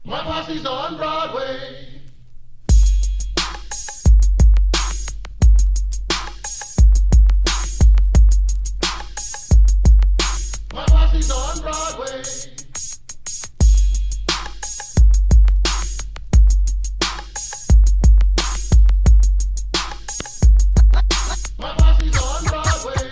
My posse's on Broadway. My posse's on Broadway. My posse's on Broadway.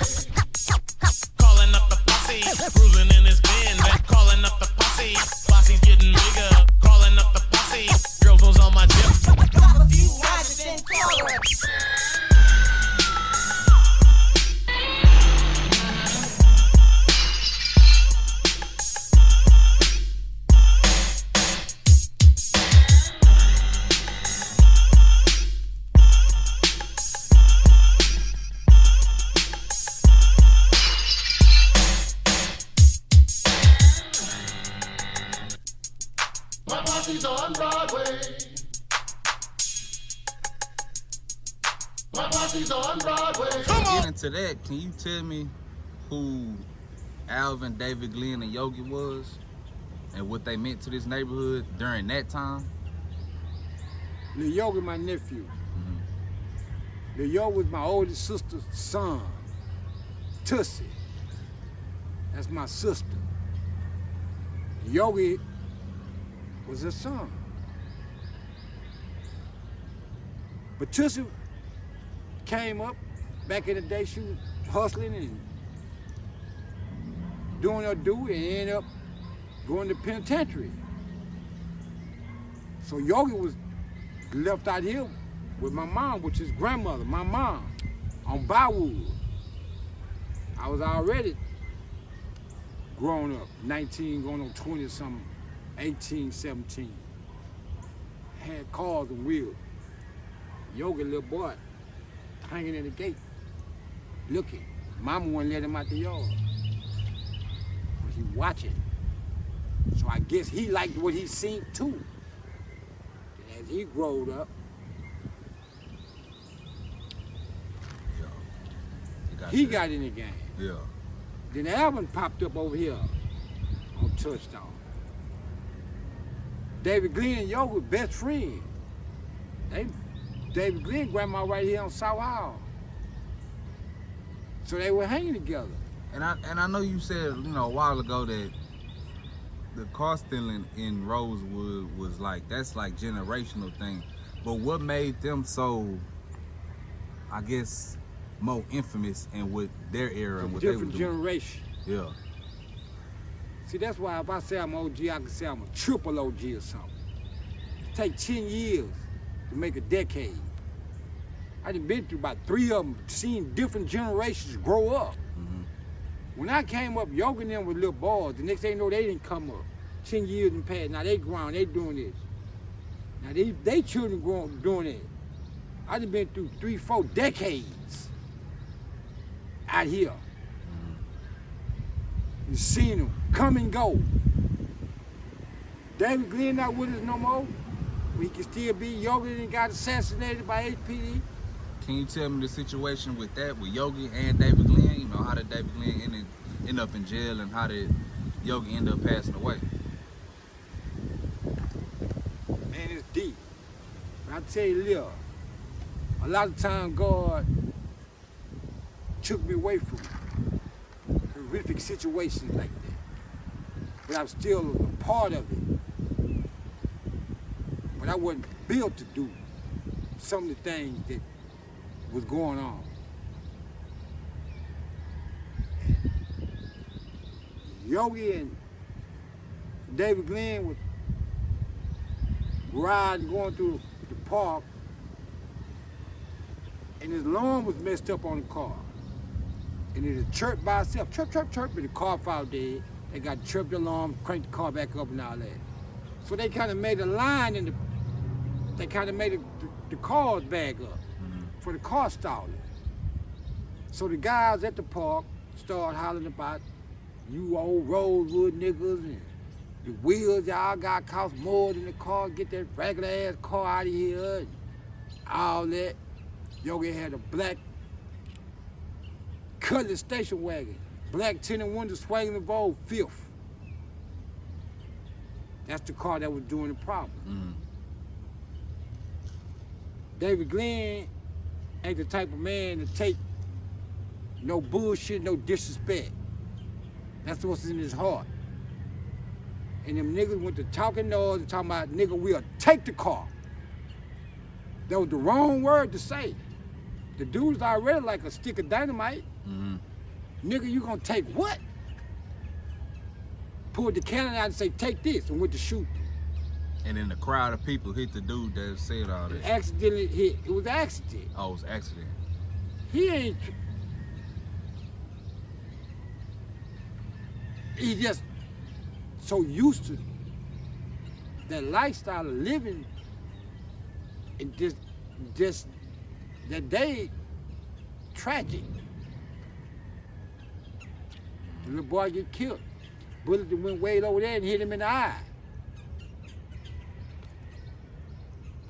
Calling up the posse, cruising in his bin. Calling up the posse, posse's getting bigger. Calling up the posse, girls was on my dip. My posse's on Broadway. My posse's on Broadway. Get into that, can you tell me who Alvin, David, Glenn, and Yogi was and what they meant to this neighborhood during that time? Lil Yogi, my nephew. Lil Yogi was my oldest sister's son. Tussie. That's my sister. Yogi was her son. But Tussie came up back in the day. She was hustling and doing her due and ended up going to penitentiary. So Yogi was left out here with my mom, which is grandmother, my mom, on Bywood. I was already grown up, 19, going on 20 something, 18, 17. Had cars and wheels. Yogi, little boy, hanging in the gate, looking. Mama wouldn't let him out the yard. But he watching. So I guess he liked what he seen too. And as he growed up, he got in the game. Yeah. Then Alvin popped up over here on Touchdown. David Glenn and Yogi were best friends. David Glenn grandma right here on South Hall. So they were hanging together. And I know you said, a while ago that the car stealing in Rosewood was that's like generational thing. But what made them so, I guess, more infamous and with their era and what they were doing? Different generation. Yeah. See, that's why if I say I'm OG, I can say I'm a triple OG or something. It take 10 years to make a decade. I done been through about 3 of them, seen different generations grow up. When I came up, Yogi and them were little boys. The next thing you know, they didn't come up. 10 years in past. Now they grown, they doing this. Now they children grown doing it. I done been through 3, 4 decades out here. You seen them come and go. David Glenn not with us no more. We can still be. Yogi and got assassinated by HPD. Can you tell me the situation with that, with Yogi and David Glenn? How did David Glenn end up in jail and how did Yogi end up passing away? Man, it's deep. But I tell you, Lil, a lot of time God took me away from horrific situations like that. But I'm still a part of it. But I wasn't built to do some of the things that was going on. Yogi and David Glenn was riding, going through the park, and his alarm was messed up on the car. And it was chirped by itself, chirp, chirp, chirp, and the car filed dead. They got chirped the alarm, cranked the car back up and all that. So they kind of made a line in they kind of made the cars back up for the car stalling. So the guys at the park started hollering about, you old Rosewood niggas, and the wheels y'all got cost more than the car, get that regular ass car out of here, and all that. Yogi had a black Cutlass station wagon, black tinted windows, swinging the bowl, fifth. That's the car that was doing the problem. Mm-hmm. David Glenn ain't the type of man to take no bullshit, no disrespect. That's what's in his heart. And them niggas went to talking noise and talking about, nigga, we'll take the car. That was the wrong word to say. The dude's already like a stick of dynamite. Mm-hmm. Nigga, you gonna take what? Pulled the cannon out and say, take this, and went to shoot. And then the crowd of people hit the dude that said all It that. accidentally hit. It was an accident. Oh, it was an accident. He ain't. He just so used to that lifestyle of living, and just that day, tragic. The little boy get killed. Bullet that went way over there and hit him in the eye.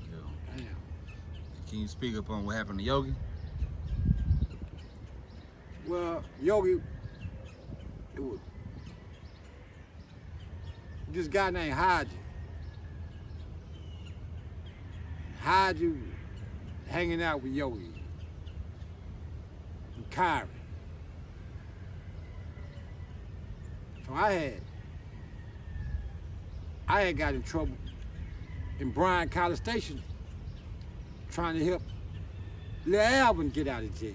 Yeah. Damn. Can you speak up on what happened to Yogi? Well, Yogi, it was this guy named Haji. Haji was hanging out with Yogi and Kyrie. So I had got in trouble in Bryan College Station trying to help Lil Alvin get out of jail.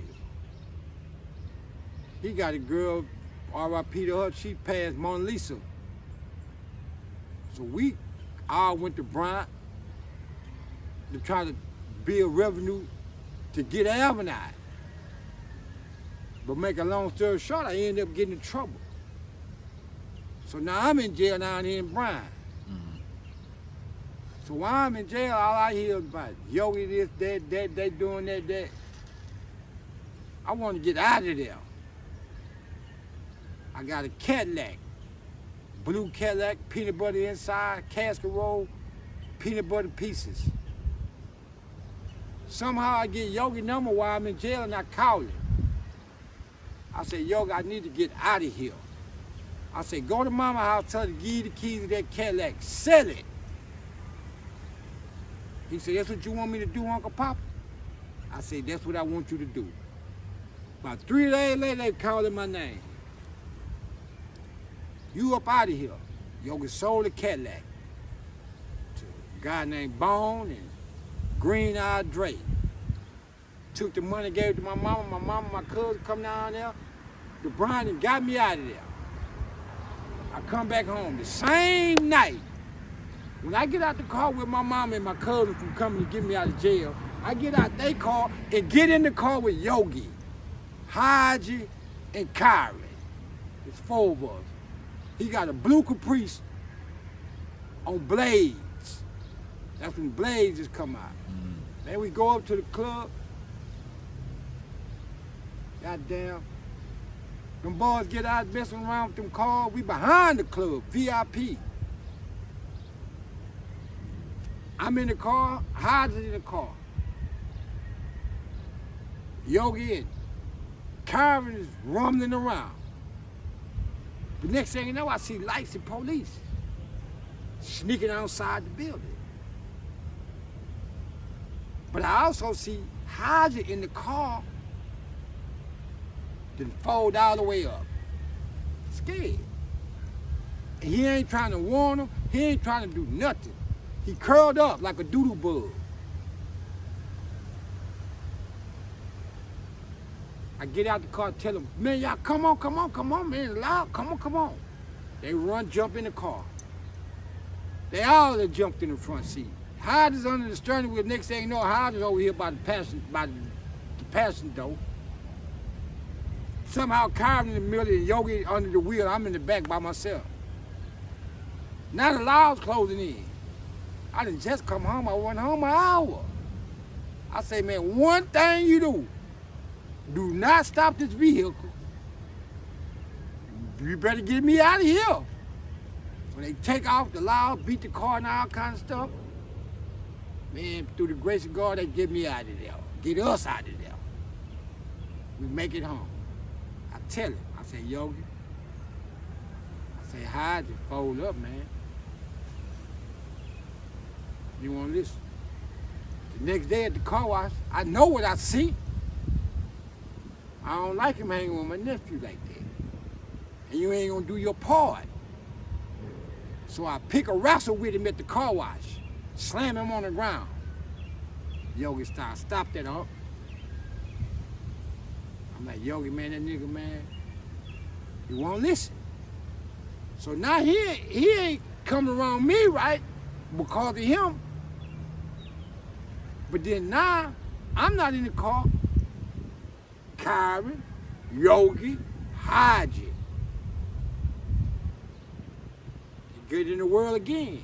He got a girl, R.I.P. to her, she passed Mona Lisa. So we all went to Bryan to try to build revenue to get Alvin out. But make a long story short, I ended up getting in trouble. So now I'm in jail down here in Bryan. Mm-hmm. So while I'm in jail, all I hear is about Yogi this, that, they doing that. I want to get out of there. I got a Cadillac, blue Cadillac, peanut butter inside, casserole, peanut butter pieces. Somehow I get Yogi number while I'm in jail and I call him. I say, Yogi, I need to get out of here. I say, go to mama's house, tell her to give you the keys to that Cadillac, sell it. He said, that's what you want me to do, Uncle Papa? I said, that's what I want you to do. About 3 days later, they calling my name. You up out of here. Yogi sold the Cadillac to a guy named Bone and Green-Eyed Drake. Took the money, gave it to my mama, my cousin come down there to Bryan and got me out of there. I come back home the same night. When I get out the car with my mom and my cousin from coming to get me out of jail, I get out their car and get in the car with Yogi, Haji, and Kyrie. It's 4 of us. He got a blue Caprice on blades. That's when blades just come out. Mm-hmm. Then we go up to the club. Goddamn. Them boys get out messing around with them cars. We behind the club, VIP. I'm in the car, Haji's in the car. Yogi and Kyrie is rumbling around. The next thing you know, I see lights and police sneaking outside the building. But I also see Haji in the car, then fold all the way up. Scared. And he ain't trying to warn them, he ain't trying to do nothing. He curled up like a doodle bug. I get out the car, tell them, man, y'all come on, man, it's loud, come on. They run, jump in the car. They all have jumped in the front seat. Hyde is under the steering wheel. Next thing you know, Hyde is over here by the passenger door. Somehow Kyrie in the middle and Yogi under the wheel. I'm in the back by myself. Now the law's closing in. I didn't just come home. I went home an hour. I say, man, one thing you do not stop this vehicle. You better get me out of here. When they take off the law, beat the car and all kind of stuff, man, through the grace of God, they get me out of there. Get us out of there. We make it home. I tell him, I say, Yogi, I say, Hyde, just fold up, man. You won't listen. The next day at the car wash, I know what I see. I don't like him hanging with my nephew like that. And you ain't gonna do your part. So I pick a wrestle with him at the car wash, slam him on the ground. Yogi starts, stop that up. I'm like, Yogi, man, that nigga, man, he won't listen. So now he ain't coming around me, right, because of him. But then now, I'm not in the car. Kyron, Yogi, Haji. Get in the world again.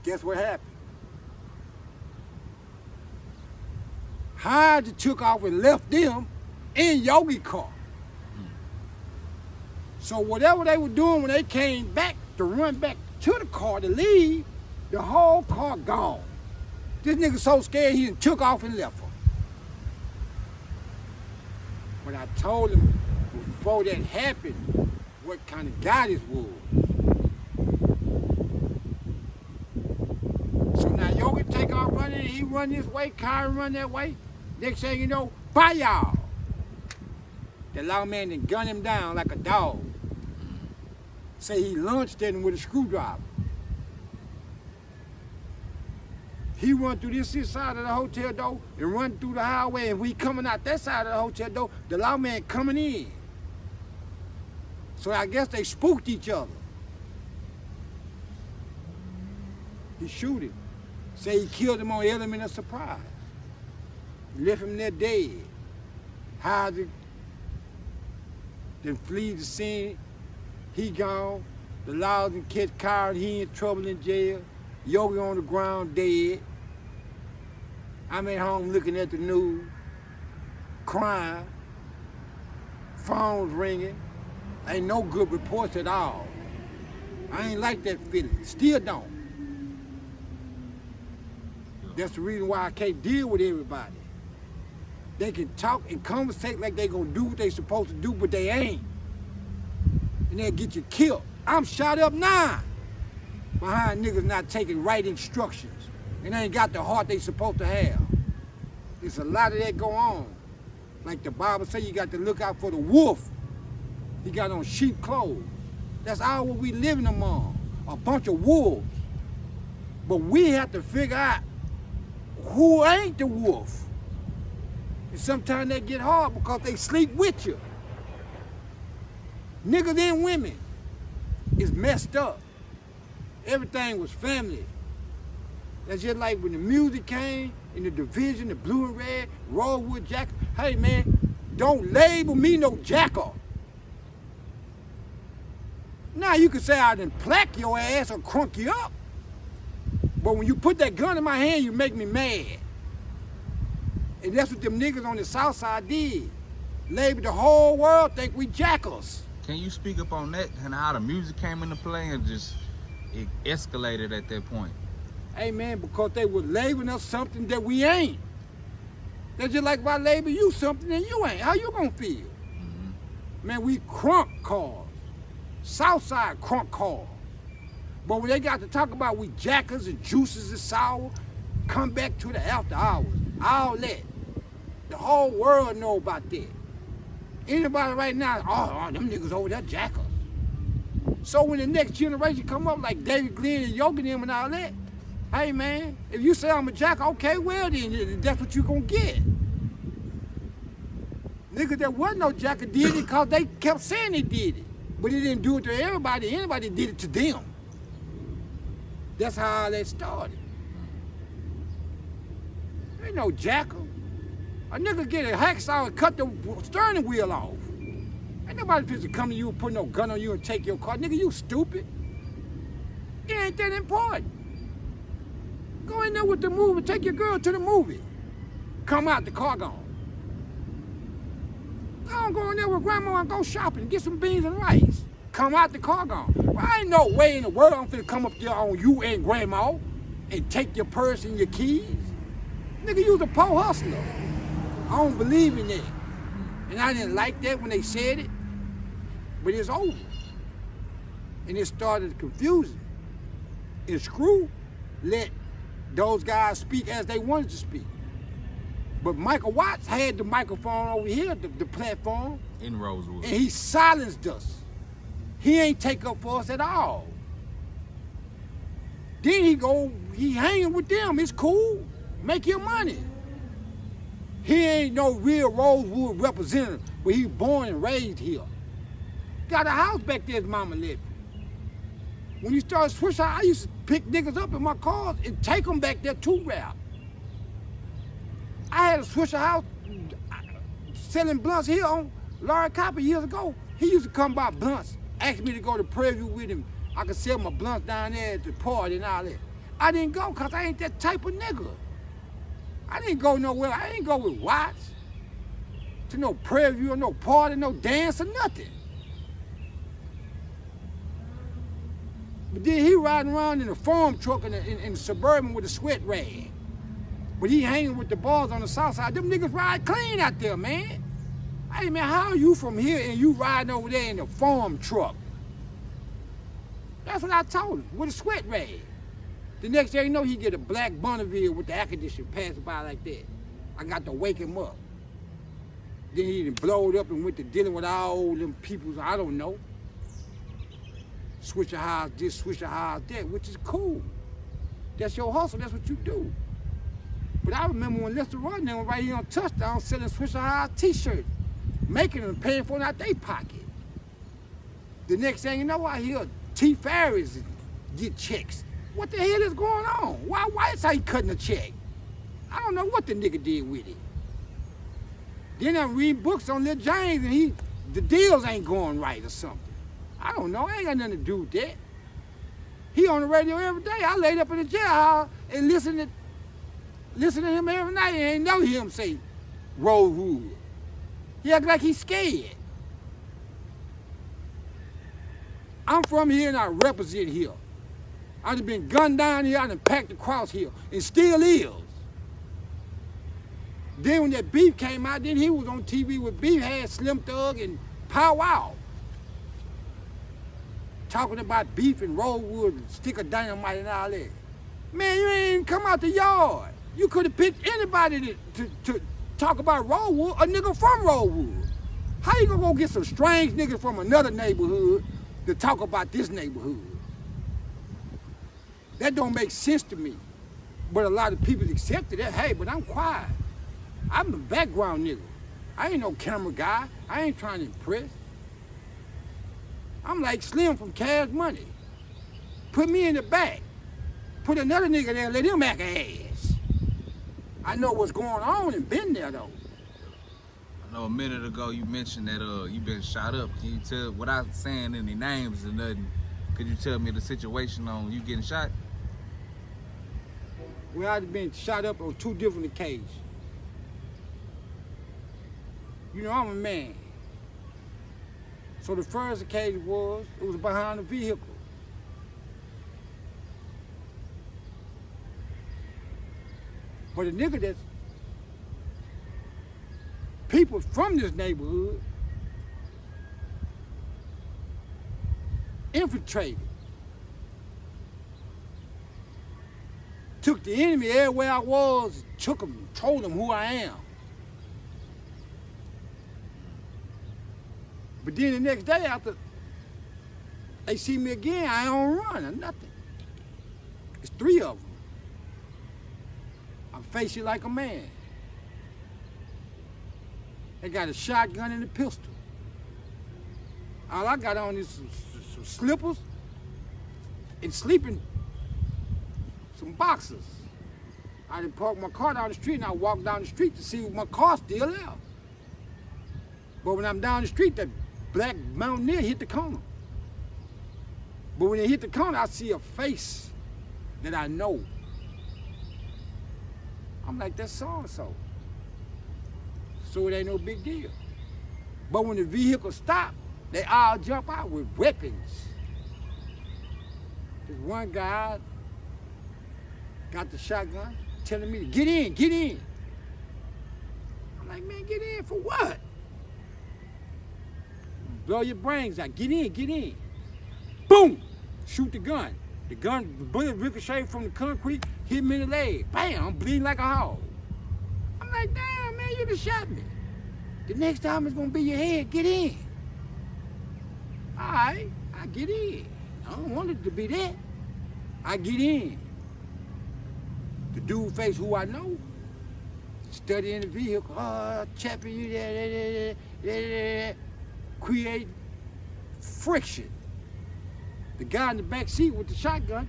Guess what happened? Haji took off and left them in Yogi car. So whatever they were doing when they came back to run back to the car to leave, the whole car gone. This nigga so scared he took off and left them. But I told him before that happened what kind of guy this was. So now Yogi take off running, he run this way, Kyron run that way. Next thing you know, bye y'all. The loud man then gun him down like a dog. Say he launched at him with a screwdriver. He run through this side of the hotel door and run through the highway, and we coming out that side of the hotel door, the loud man coming in. So I guess they spooked each other. He shoot him. Say he killed him on element of surprise. Left him there dead. Hide it. Then flee the scene. He gone. The laws and catch Kyron. He in trouble in jail. Yogi on the ground dead. I'm at home looking at the news, crying, phones ringing. Ain't no good reports at all. I ain't like that feeling. Still don't. That's the reason why I can't deal with everybody. They can talk and conversate like they gonna do what they supposed to do, but they ain't. And they'll get you killed. I'm shot up now behind niggas not taking right instructions and ain't got the heart they supposed to have. There's a lot of that go on. Like the Bible say, you got to look out for the wolf. He got on sheep clothes. That's all what we living among, a bunch of wolves. But we have to figure out who ain't the wolf. And sometimes they get hard because they sleep with you. Niggas and women is messed up. Everything was family. That's just like when the music came in the division, the blue and red, Rosewood jacket. Hey man, don't label me no jacker. Now you can say I done plaque your ass or crunk you up. But when you put that gun in my hand, you make me mad. And that's what them niggas on the south side did. Labeled the whole world think we jackals. Can you speak up on that and how the music came into play and just it escalated at that point? Hey man, because they were labeling us something that we ain't. That's just like if I label you something and you ain't. How you gonna feel? Mm-hmm. Man, we crunk cars. Southside crunk cars. But when they got to talk about we jackers and juices and sour, come back to the after hours. All that. The whole world know about that. Anybody right now, oh, them niggas over there jackers. So when the next generation come up like David Glenn and Yogi them and all that, hey man, if you say I'm a jacker, okay, well then that's what you gonna get. Niggas that wasn't no jacker did it because they kept saying they did it. But they didn't do it to everybody, anybody did it to them. That's how all that started. Ain't no jacker. A nigga get a hacksaw and cut the steering wheel off. Ain't nobody supposed to come to you and put no gun on you and take your car. Nigga, you stupid. It ain't that important. Go in there with the movie, take your girl to the movie. Come out, the car gone. Go in there with grandma and go shopping, get some beans and rice. Come out, the car gone. Well, I ain't no way in the world I'm finna come up there on you and grandma and take your purse and your keys. Nigga, you was a poor hustler. I don't believe in that. And I didn't like that when they said it, but it's over. And it started confusing. And Screw let those guys speak as they wanted to speak. But Michael Watts had the microphone over here, the platform, In Rosewood. and he silenced us. He ain't take up for us at all. Then he hanging with them. It's cool. Make your money. He ain't no real Rosewood representative, but he born and raised here. Got a house back there his mama left him. When you started Swishahouse, I used to pick niggas up in my cars and take them back there to rap. I had a Swishahouse selling blunts here on Larry Copper years ago. He used to come by blunts, ask me to go to Prairie View with him. I could sell my blunts down there at the party and all that. I didn't go because I ain't that type of nigga. I didn't go nowhere. I didn't go with Watts to no Prairie View or no party, no dance or nothing. But then he riding around in a farm truck in the Suburban with a sweat rag. But he hanging with the bars on the south side. Them niggas ride clean out there, man. Hey, man, how are you from here and you riding over there in a farm truck? That's what I told him, with a sweat rag. The next thing you know, he get a black Bonneville with the air conditioner passing by like that. I got to wake him up. Then he done blowed up and went to dealing with all them people, I don't know. Swishahouse this, Swishahouse that, which is cool. That's your hustle, that's what you do. But I remember when Lester Rodney was right here on Touchdown selling Swishahouse t-shirts, making them, paying for it out their pocket. The next thing you know, I hear T. Ferris get checks. What the hell is going on? Why is he cutting a check? I don't know what the nigga did with it. Then I'm reading books on Lil James and the deals ain't going right or something. I don't know, I ain't got nothing to do with that. He on the radio every day. I laid up in the jailhouse and listen to him every night and ain't know him say Rosewood. He act like he's scared. I'm from here and I represent here. I done been gunned down here, I done packed the cross here, and still is. Then when that beef came out, then he was on TV with Beef, had Slim Thug and Pow Wow. Talking about beef and Rosewood and stick of dynamite and all that. Man, you ain't even come out the yard. You could have picked anybody to talk about Rosewood, a nigga from Rosewood. How you gonna go get some strange niggas from another neighborhood to talk about this neighborhood? That don't make sense to me. But a lot of people accepted that. Hey, but I'm quiet. I'm a background nigga. I ain't no camera guy. I ain't trying to impress. I'm like Slim from Cash Money. Put me in the back. Put another nigga there and let him act an ass. I know what's going on and been there though. I know a minute ago you mentioned that you been shot up. Can you tell, without saying any names or nothing, could you tell me the situation on you getting shot? Well, I've been shot up on 2 different occasions. You know, I'm a man. So the first occasion it was behind a vehicle. But a nigga that's people from this neighborhood infiltrated. Took the enemy everywhere I was, took him, told him who I am. But then the next day after they see me again, I don't run or nothing. It's 3 of them. I face you like a man. They got a shotgun and a pistol. All I got on is some slippers and sleeping, some boxers. I done parked my car down the street and I walked down the street to see if my car's still there. But when I'm down the street, that black mountaineer hit the corner. But when it hit the corner, I see a face that I know. I'm like, that's so-and-so. So it ain't no big deal. But when the vehicle stopped, they all jump out with weapons. There's one guy got the shotgun telling me to get in, get in. I'm like, man, get in for what? Blow your brains out, get in, get in. Boom, shoot the gun. The bullet ricocheted from the concrete, hit me in the leg. Bam, I'm bleeding like a hog. I'm like, damn, man, you just shot me. The next time it's gonna be your head, get in. All right, I get in. I don't want it to be that. I get in. The dude face who I know, study in the vehicle, Chappi, you there, create friction. The guy in the back seat with the shotgun,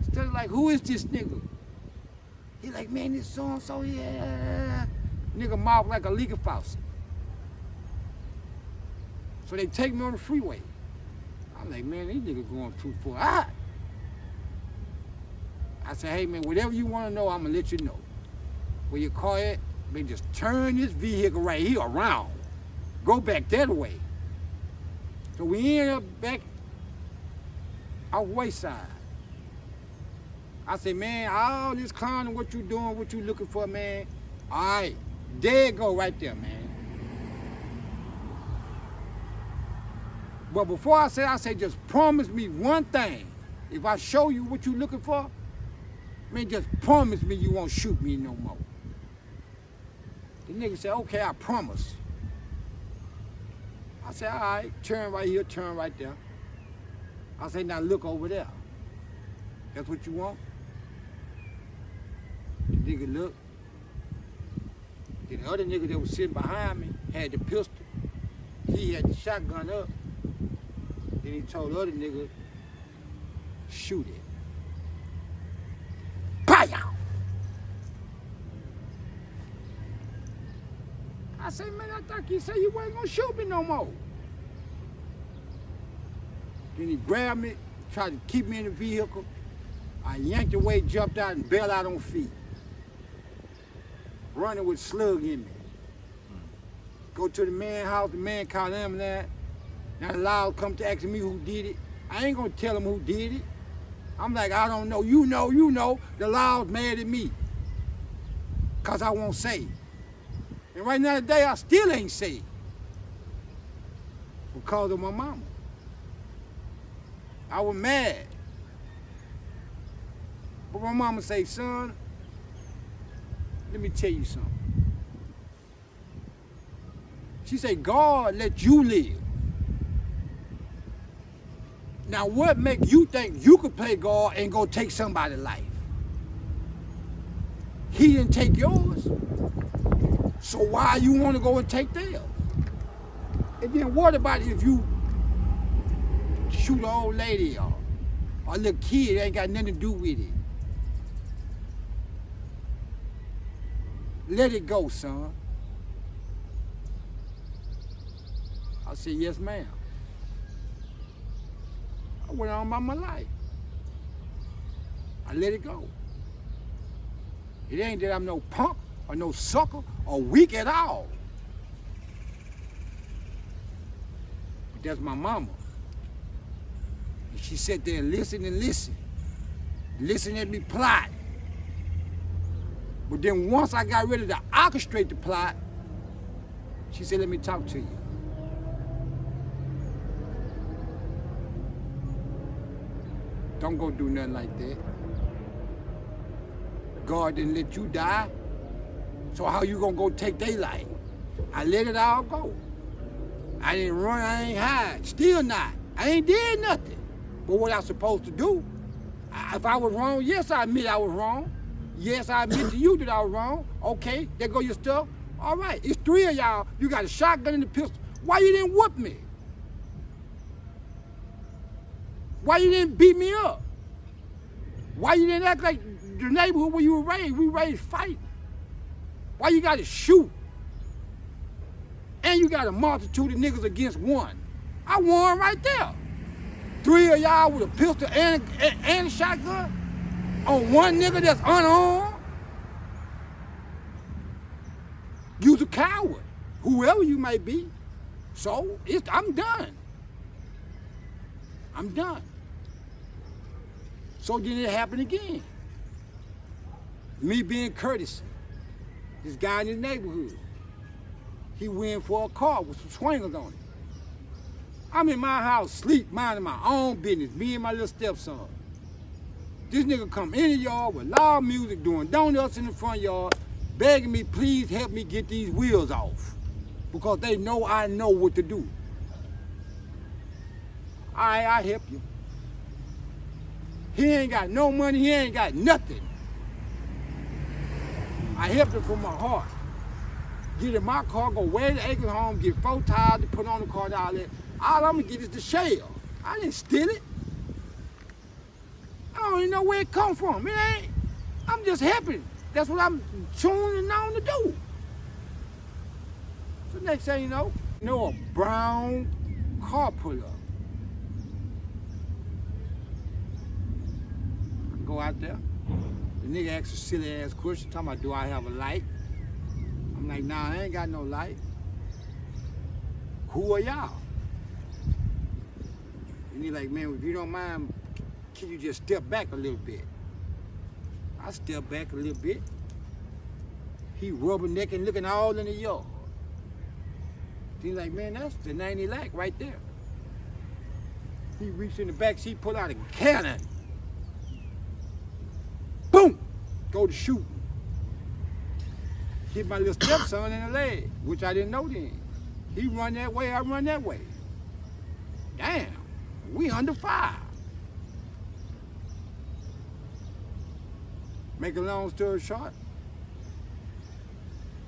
study like, who is this nigga? He like, man, this so-and-so, yeah. Nigga mouth like a leaker faucet. So they take me on the freeway. I'm like, man, these niggas going too far. I said, hey, man, whatever you want to know, I'm going to let you know. Where your car at, man, just turn this vehicle right here around. Go back that way. So we end up back off Wayside. I said, man, all this clowning, what you doing, what you looking for, man. All right, there it go right there, man. But before I said, just promise me one thing. If I show you what you looking for, man, just promise me you won't shoot me no more. The nigga said, okay, I promise. I said, all right, turn right here, turn right there. I said, now look over there. That's what you want? The nigga looked. Then the other nigga that was sitting behind me had the pistol. He had the shotgun up. Then he told the other nigga, shoot it. Pow! I said, man, I thought you said you wasn't gonna shoot me no more. Then he grabbed me, tried to keep me in the vehicle. I yanked away, jumped out, and bailed out on feet. Running with slug in me. Go to the man's house, the man called him that. Now the loud come to asking me who did it. I ain't gonna tell him who did it. I'm like, I don't know. You know. The loud's mad at me. Cause I won't say it. And right now today, I still ain't say it. Because of my mama. I was mad. But my mama say, son, let me tell you something. She say, God let you live. Now what make you think you could play God and go take somebody's life? He didn't take yours. So why you want to go and take theirs? And then what about if you shoot an old lady or a little kid that ain't got nothing to do with it? Let it go, son. I said, yes, ma'am. I went on by my life. I let it go. It ain't that I'm no punk or no sucker or weak at all. But that's my mama. And she sat there and listened and listened. Listen at me plot. But then once I got ready to orchestrate the plot, she said, let me talk to you. Don't go do nothing like that. God didn't let you die, so how you gonna go take their life? I let it all go. I didn't run, I ain't hide, still not. I ain't did nothing. But what I supposed to do? If I was wrong, yes, I admit I was wrong. Yes, I admit to you that I was wrong. Okay, there go your stuff. All right, it's three of y'all. You got a shotgun and a pistol. Why you didn't whoop me? Why you didn't beat me up? Why you didn't act like the neighborhood where you were raised? We raised fighting. Why you gotta shoot? And you got a multitude of niggas against one. I won right there. Three of y'all with a pistol and a shotgun on one nigga that's unarmed. You's a coward, whoever you may be. So I'm done. I'm done. So then it happened again. Me being courteous, this guy in his neighborhood, he went for a car with some swingers on it. I'm in my house, sleep, minding my own business, me and my little stepson. This nigga come in the yard with loud music, doing donuts in the front yard, begging me, please help me get these wheels off. Because they know I know what to do. All right, I'll help you. He ain't got no money, he ain't got nothing. I helped him from my heart. Get in my car, go way to Acres home, get 4 tires to put on the car and all that. All I'm gonna get is the shell. I didn't steal it. I don't even know where it come from. It ain't. I'm just helping. That's what I'm tuning on to do. So next thing you know, a brown car pull up. I go out there. The nigga asks a silly ass question, talking about, do I have a light? I'm like, nah, I ain't got no light. Who are y'all? And he like, man, if you don't mind, can you just step back a little bit? I step back a little bit. He rubbernecking, looking all in the yard. He's like, man, that's the 90 lac right there. He reached in the back seat, pull out a cannon. Boom! Go to shoot. Hit my little stepson in the leg, which I didn't know then. He run that way, I run that way. Damn, we under fire. Make a long story short,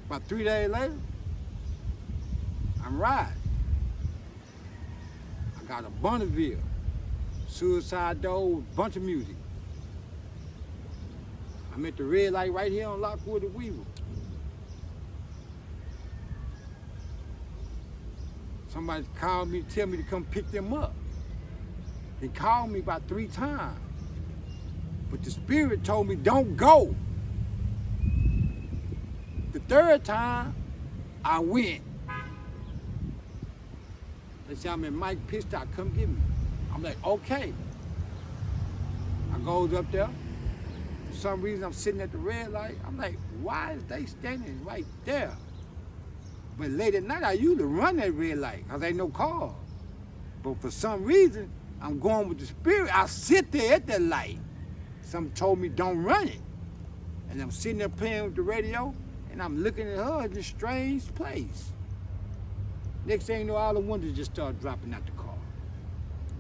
about 3 days later, I'm riding. I got a Bonneville, suicide door, bunch of music. I'm at the red light right here on Lockwood and Weaver. Somebody called me, tell me to come pick them up. They called me about 3 times. But the spirit told me, don't go. The 3rd time, I went. They said, I'm in Mike pissed out, come get me. I'm like, okay. I goes up there. For some reason, I'm sitting at the red light. I'm like, why is they standing right there? But late at night, I usually run that red light because ain't no car. But for some reason, I'm going with the spirit. I sit there at that light. Something told me don't run it. And I'm sitting there playing with the radio, and I'm looking at her in this strange place. Next thing you know, all the windows just start dropping out the car.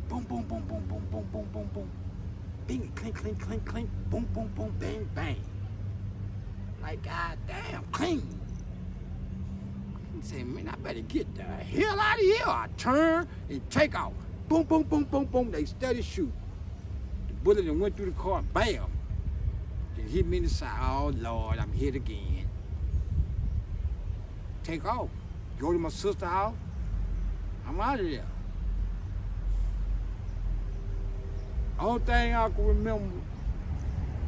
Boom, boom, boom, boom, boom, boom, boom, boom, boom. Bing, clink, clink, clink, clink. Boom, boom, boom, bang, bang. Like, goddamn, clean. I say, man, I better get the hell out of here. I turn and take off. Boom, boom, boom, boom, boom. They steady shoot. The bullet that went through the car, bam. Then hit me in the side. Oh, Lord, I'm hit again. Take off. Go to my sister's house. I'm out of there. Only thing I can remember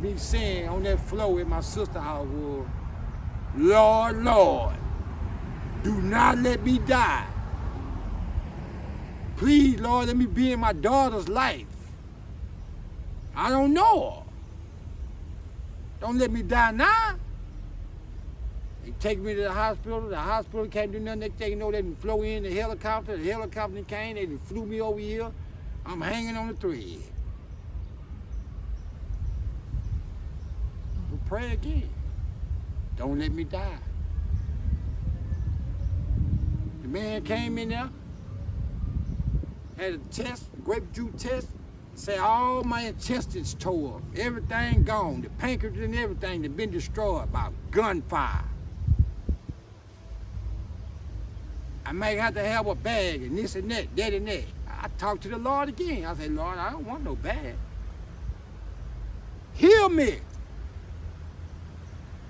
me saying on that floor at my sister's house was, Lord, Lord, do not let me die. Please, Lord, let me be in my daughter's life. I don't know her. Don't let me die now. They take me to the hospital can't do nothing. Next thing you know, they didn't flow in the helicopter came, they didn't flew me over here. I'm hanging on the thread. We'll pray again. Don't let me die. The man came in there, had a test, grape juice test, say all my intestines tore up, everything gone, the pancreas and everything that been destroyed by gunfire. I might have to have a bag and this and that, that and that. I talked to the Lord again. I said, Lord, I don't want no bag. Heal me.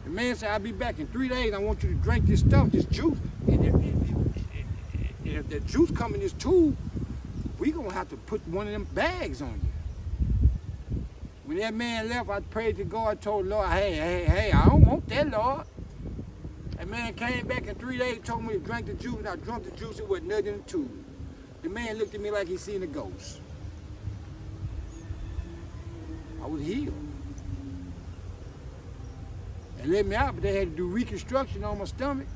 The man said, I'll be back in 3 days. I want you to drink this stuff, this juice. And if the juice come in this tube, we gonna have to put one of them bags on you. When that man left, I prayed to God, told the Lord, hey, I don't want that, Lord. That man came back in 3 days, told me to drink the juice, and I drank the juice, it was nothing in the tube. The man looked at me like he seen a ghost. I was healed. They let me out, but they had to do reconstruction on my stomach.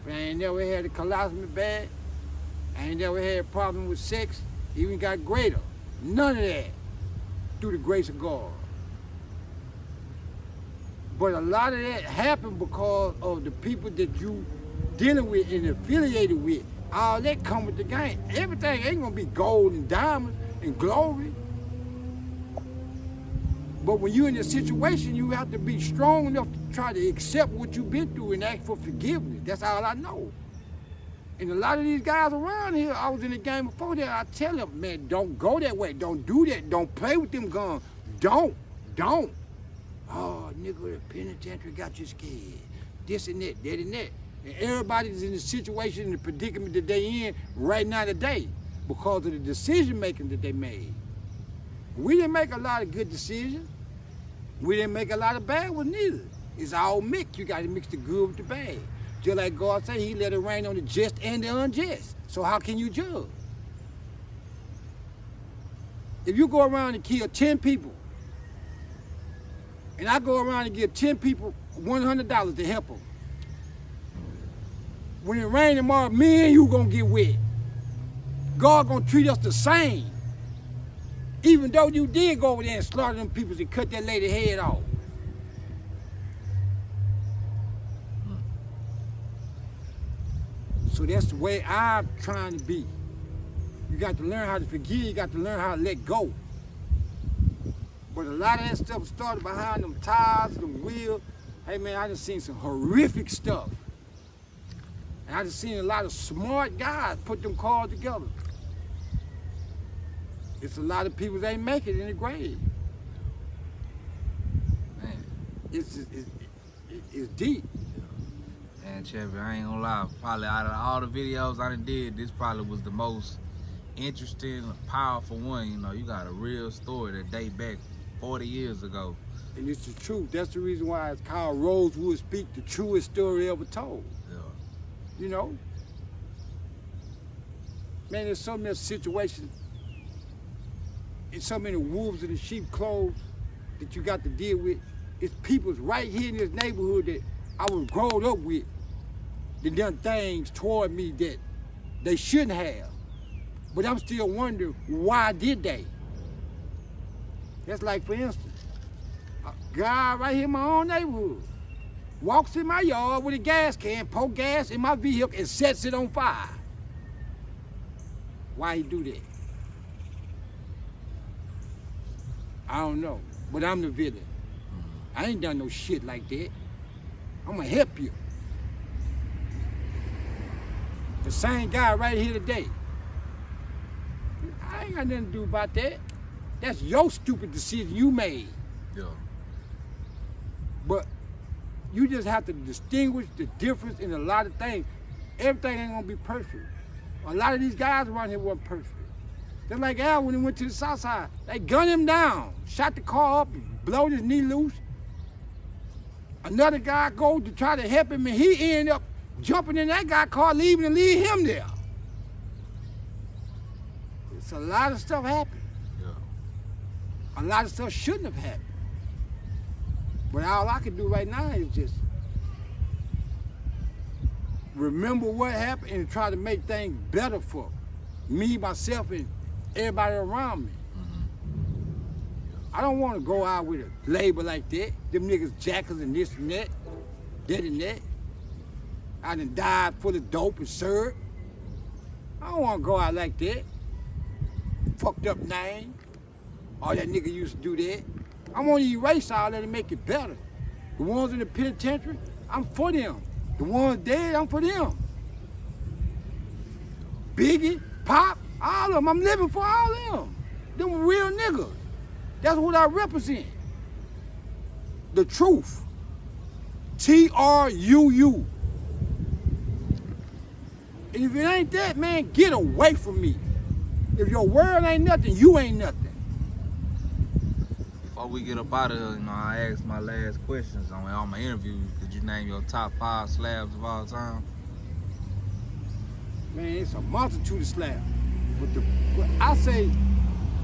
But I ain't never had a colostomy bag. I ain't never had a problem with sex. Even got greater. None of that. Through the grace of God. But a lot of that happened because of the people that you dealing with and affiliated with. All that come with the game. Everything ain't gonna be gold and diamonds and glory. But when you're in a situation, you have to be strong enough to try to accept what you've been through and ask for forgiveness. That's all I know. And a lot of these guys around here, I was in the game before that, I tell them, man, don't go that way. Don't do that. Don't play with them guns. Don't. Oh, nigga, the penitentiary got you scared. This and that, that and that. And everybody's in the situation, in the predicament that they in right now today because of the decision making that they made. We didn't make a lot of good decisions. We didn't make a lot of bad ones neither. It's all mixed. You got to mix the good with the bad. Just like God said, he let it rain on the just and the unjust. So how can you judge? If you go around and kill 10 people, and I go around and give 10 people $100 to help them, when it rain tomorrow, me and you gonna get wet. God gonna treat us the same. Even though you did go over there and slaughter them people and cut that lady head off. So that's the way I'm trying to be. You got to learn how to forgive, you got to learn how to let go. But a lot of that stuff started behind them tires, them wheels. Hey man, I just seen some horrific stuff. And I just seen a lot of smart guys put them cars together. It's a lot of people that ain't make it in the grave. Man, It's deep. man, Chappi, I ain't gonna lie. Probably out of all the videos I done did, this probably was the most interesting, powerful one. You know, you got a real story that date back 40 years ago. And it's the truth. That's the reason why it's called Rosewood Speak, the truest story ever told. Yeah. You know? Man, there's so many situations, and so many wolves in the sheep clothes that you got to deal with. It's people's right here in this neighborhood that I was growing up with that done things toward me that they shouldn't have. But I'm still wondering, why did they? That's like, for instance, a guy right here in my own neighborhood walks in my yard with a gas can, pour gas in my vehicle, and sets it on fire. Why he do that? I don't know, but I'm the villain. I ain't done no shit like that. I'm gonna help you. The same guy right here today. I ain't got nothing to do about that. That's your stupid decision you made. Yeah. But you just have to distinguish the difference in a lot of things. Everything ain't gonna be perfect. A lot of these guys around here weren't perfect. They're like Al when he went to the south side. They gunned him down, shot the car up, blowed his knee loose. Another guy goes to try to help him and he ended up jumping in that guy's car, leaving him there. It's a lot of stuff happened. Yeah. A lot of stuff shouldn't have happened. But all I can do right now is just remember what happened and try to make things better for me, myself, and everybody around me. I don't want to go out with a label like that. Them niggas jackers and this and that, that and that. I done died full of dope and syrup. I don't want to go out like that. Fucked up name. Oh, that nigga used to do that. I want to erase all that and make it better. The ones in the penitentiary, I'm for them. The ones dead, I'm for them. Biggie, Pop, all of them. I'm living for all of them. Them real niggas. That's what I represent. The truth. TRUU. And if it ain't that, man, get away from me. If your word ain't nothing, you ain't nothing. Before we get up out of here, you know, I asked my last questions on all my interviews. Could you name your top 5 slabs of all time? Man, it's a multitude of slabs. But I say,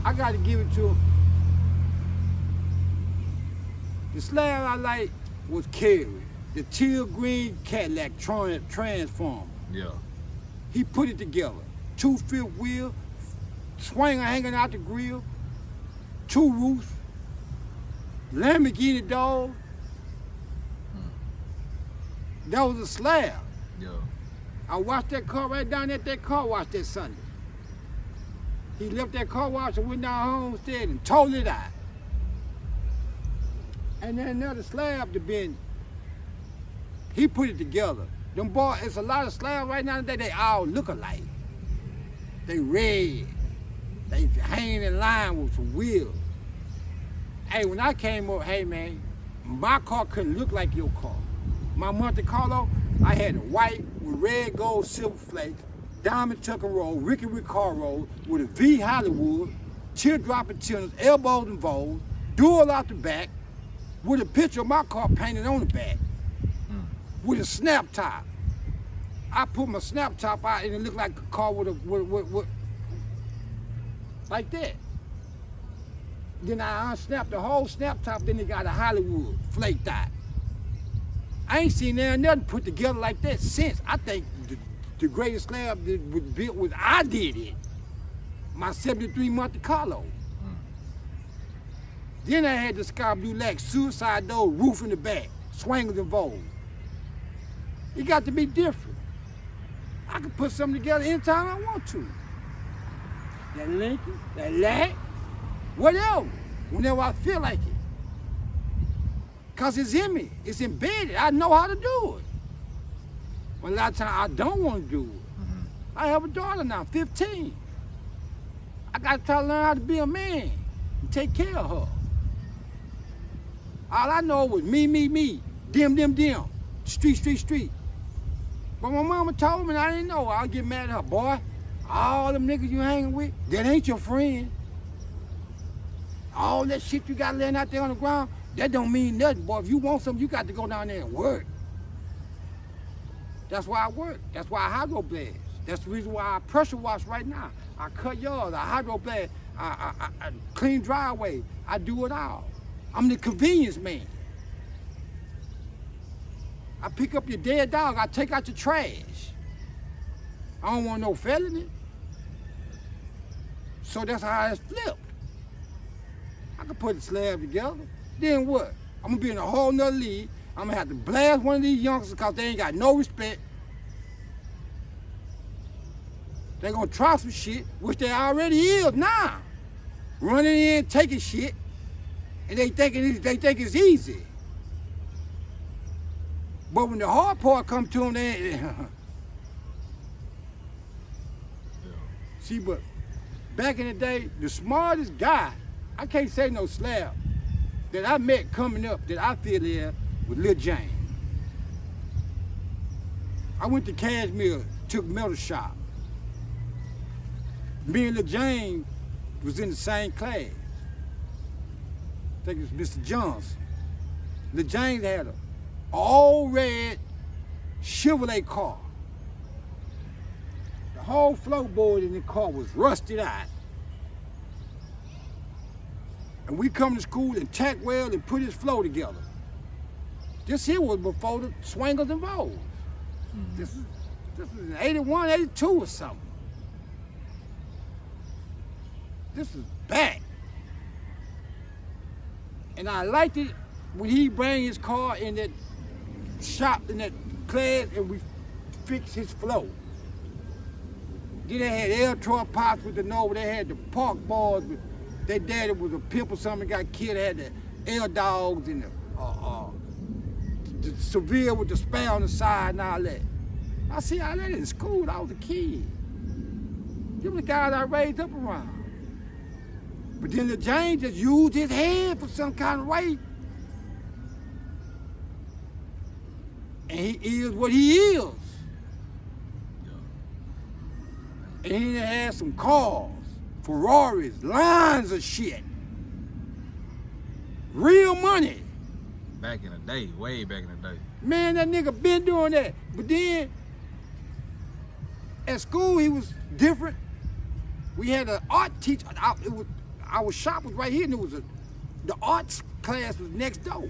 I gotta give it to him. The slab I like was Kerry, the teal green Cadillac Transformer. Yeah. He put it together. 2 fifth wheel, swinger hanging out the grill, 2 roofs, Lamborghini dog, That was a slab. Yeah. I watched that car right down at that car wash that Sunday. He left that car wash and went down Homestead and tore it out. And then another slab to been, he put it together. Them boys, it's a lot of slabs right now today, they all look alike. They red. They hanging in line with some wheels. Hey, when I came up, hey man, my car couldn't look like your car. My Monte Carlo, I had a white with red, gold, silver flakes, diamond tuck and roll, Ricky Ricaro with a V Hollywood, teardropping tunnels, elbows and voles, dual out the back, with a picture of my car painted on the back, with a snap top. I put my snap top out and it looked like a car with like that. Then I unsnapped the whole snap top, then it got a Hollywood flaked out. I ain't seen nothing put together like that since. I think the greatest slab that was built was I did it. My 73 Monte Carlo. Then I had the sky blue lack, suicide door, roof in the back, swingers and voles. It got to be different. I can put something together anytime I want to. That Lincoln, that lack, whatever, whenever I feel like it. Cause it's in me, it's embedded, I know how to do it. But a lot of times I don't want to do it. I have a daughter now, 15. I gotta try to learn how to be a man and take care of her. All I know was me, them, street. But my mama told me and I didn't know. I'll get mad at her. Boy, all them niggas you hanging with, that ain't your friend. All that shit you got laying out there on the ground, that don't mean nothing, boy. If you want something, you got to go down there and work. That's why I work. That's why I hydro blast. That's the reason why I pressure wash right now. I cut yards, I hydro blast, I clean driveway. I do it all. I'm the convenience man. I pick up your dead dog, I take out your trash. I don't want no felony. So that's how it's flipped. I can put a slab together. Then what? I'm gonna be in a whole nother league. I'm gonna have to blast one of these youngsters because they ain't got no respect. They gonna try some shit, which they already is now. Running in, taking shit, and they think it's easy. But when the hard part comes to them, they see, but back in the day, the smartest guy, I can't say no slab, that I met coming up that I feel there was Lil James. I went to Cashmere, took metal shop. Me and Lil James was in the same class. I think it was Mr. Johnson. Lil James had a all red Chevrolet car. The whole floorboard in the car was rusted out. And we come to school and tack weld and put his floor together. This here was before the swingers and voles. This is in 81, 82 or something. This is back. And I liked it when he bring his car in that shop, in that class, and we fixed his flow. Then they had air truck pots with the nose, they had the park bars with their daddy was a pimp or something, got killed, they had the air dogs and the Severe with the spare on the side and all that. I see all that in school when I was a kid. Them the guys I raised up around. But then the James just used his head for some kind of way. And he is what he is. And he had some cars, Ferraris, lines of shit. Real money. Back in the day, way back in the day. Man, that nigga been doing that. But then, at school, he was different. We had an art teacher. Our shop was right here, and the arts class was next door.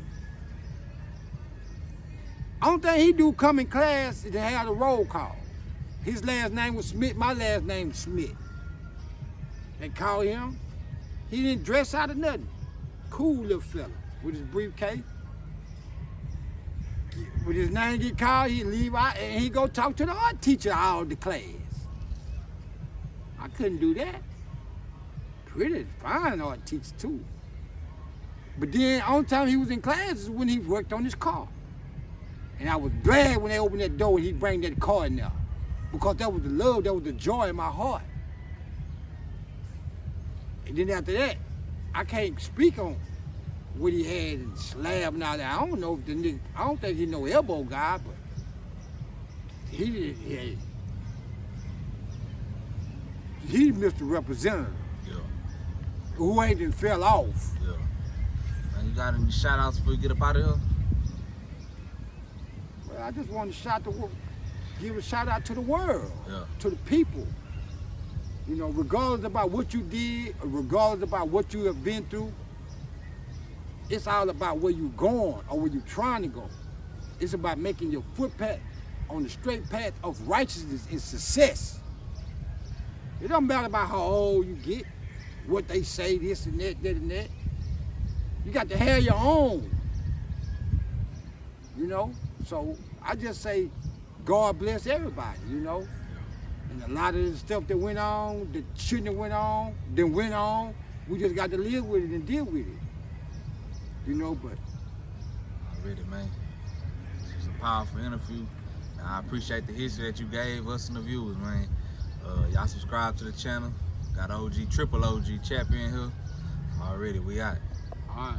Only thing he do come in class is to have a roll call. His last name was Smith, my last name was Smith. They called him. He didn't dress out of nothing. Cool little fella with his briefcase. when his name get called, he'd leave out and he'd go talk to the art teacher out of the class. I couldn't do that. Pretty fine art teacher too. But then only time he was in class is when he worked on his car. And I was glad when they opened that door and he bring that car in there. Because that was the love, that was the joy in my heart. And then after that, I can't speak on what he had in Slab now that I don't know if the nigga, I don't think he no elbow guy, but he did, he Mr. Representative. Yeah. Who ain't and fell off. Yeah. Man, you got any shout outs before you get up out of here? Well, I just want to give a shout out to the world, Yeah. to the people. You know, regardless about what you did, or regardless about what you have been through, it's all about where you're going or where you're trying to go. It's about making your footpath on the straight path of righteousness and success. It don't matter about how old you get, what they say, this and that, that and that. You got to have your own, you know? So I just say, God bless everybody, you know? And a lot of the stuff that went on, that shouldn't have went on, we just got to live with it and deal with it. You know, but. Already, man. This was a powerful interview. I appreciate the history that you gave us and the viewers, man. Y'all subscribe to the channel. Got OG, triple OG Chappi in here. Already, we out. All right.